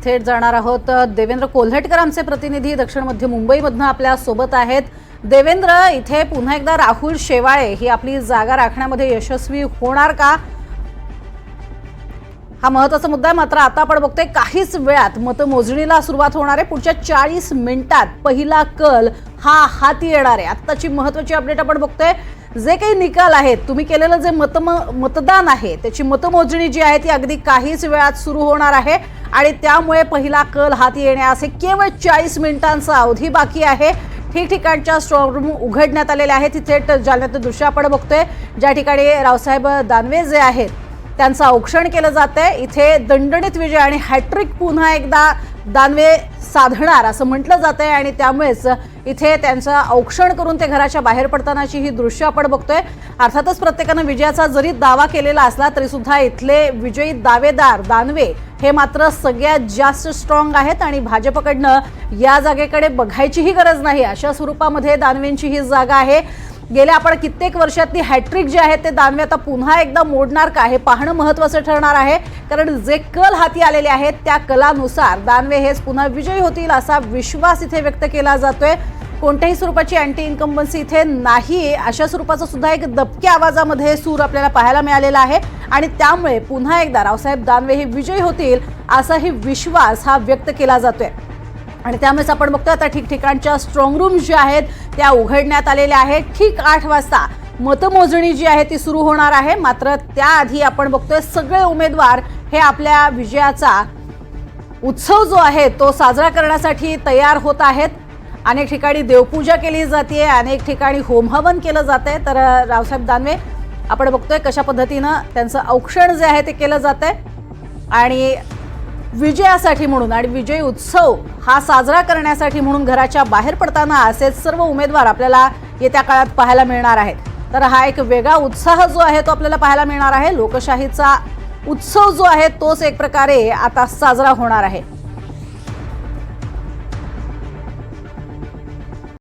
थेट जाणार आहोत। देवेंद्र कोल्हटकर आमचे प्रतिनिधी दक्षिण मध्य मुंबईमधून आपल्या सोबत आहेत। देवेंद्र, इथे पुन्हा एकदा राहुल शेवाळे ही आपली जागा राखण्यामध्ये यशस्वी होणार का, हा महत्त्वाचा मुद्दा आहे। मात्र आता आपण बघतोय काहीच वेळात मतमोजणीला सुरुवात होणार आहे। पुढच्या 40 मिनिटात पहिला कल हा हाती येणार आहे। आत्ताची महत्त्वाची अपडेट आपण बघतोय, जे काही निकाल आहेत, तुम्ही केलेलं जे मतदान आहे त्याची मतमोजणी जी आहे ती अगदी काहीच वेळात सुरू होणार आहे आणि त्यामुळे पहिला कल हाती येण्यास केवळ 40 मिनिटांचा अवधी बाकी आहे। ठिकठिकाणच्या स्ट्रॉंग रूम उघडण्यात आलेले आहेत। तिथे जालन्याचं दृश्य आपण बघतोय, ज्या ठिकाणी रावसाहेब दानवे जे आहेत त्यांचं औक्षण केलं जातंय। इथे दणदणीत विजय आणि हॅट्रिक पुन्हा एकदा दानवे साधणार असं म्हटलं जातंय आणि त्यामुळेच इथे त्यांचं औक्षण करून ते घराच्या बाहेर पडतानाची ही दृश्य आपण बघतोय। अर्थातच प्रत्येकानं विजयाचा जरी दावा केलेला असला तरी सुद्धा इथले विजयी दावेदार दानवे हे मात्र सगळ्यात जास्त स्ट्रॉंग आहेत आणि भाजपकडनं या जागेकडे बघायचीही गरज नाही अशा स्वरूपामध्ये दानवेंची ही जागा आहे। गेल्या आपण कित्येक वर्षातली हॅट्रिक जी आहे ते दानवे आता पुन्हा एकदा मोडणार का हे पाहणं महत्त्वाचं ठरणार आहे, कारण जे कल हाती आलेले आहेत त्या कलानुसार दानवे हेच पुन्हा विजयी होतील असा विश्वास इथे व्यक्त केला जातोय। कोणत्याही स्वरूपाची अँटी इन्कम्बन्सी इथे नाही अशा स्वरूपाचा सुद्धा एक दबक्या आवाजामध्ये सूर आपल्याला पाहायला मिळालेला आहे आणि त्यामुळे पुन्हा एकदा रावसाहेब दानवे हे विजयी होतील असाही विश्वास हा व्यक्त केला जातोय। आणि त्यामुळेच आपण बघतोय आता ठिकठिकाणच्या स्ट्रॉंग रूम ज्या आहेत त्या उघडण्यात आलेल्या आहेत। ठीक 8 वाजता मतमोजणी जी आहे ती सुरू होणार आहे। मात्र त्याआधी आपण बघतोय सगळे उमेदवार हे आपल्या विजयाचा उत्सव जो आहे तो साजरा करण्यासाठी तयार होत आहेत। अनेक ठिकाणी देवपूजा केली जाते, अनेक ठिकाणी होमहवन केलं जातंय। तर रावसाहेब दानवे आपण बघतोय कशा पद्धतीनं त्यांचं औक्षण जे आहे ते केलं जातंय आणि विजयासाठी म्हणून आणि विजय उत्सव हा साजरा करण्यासाठी म्हणून घराच्या बाहेर पडताना असेच सर्व उमेदवार आपल्याला येत्या काळात पाहायला मिळणार आहेत। तर हा एक वेगळा उत्साह जो आहे तो आपल्याला पाहायला मिळणार आहे। लोकशाहीचा उत्सव जो आहे तोच एक प्रकारे आता साजरा होणार आहे।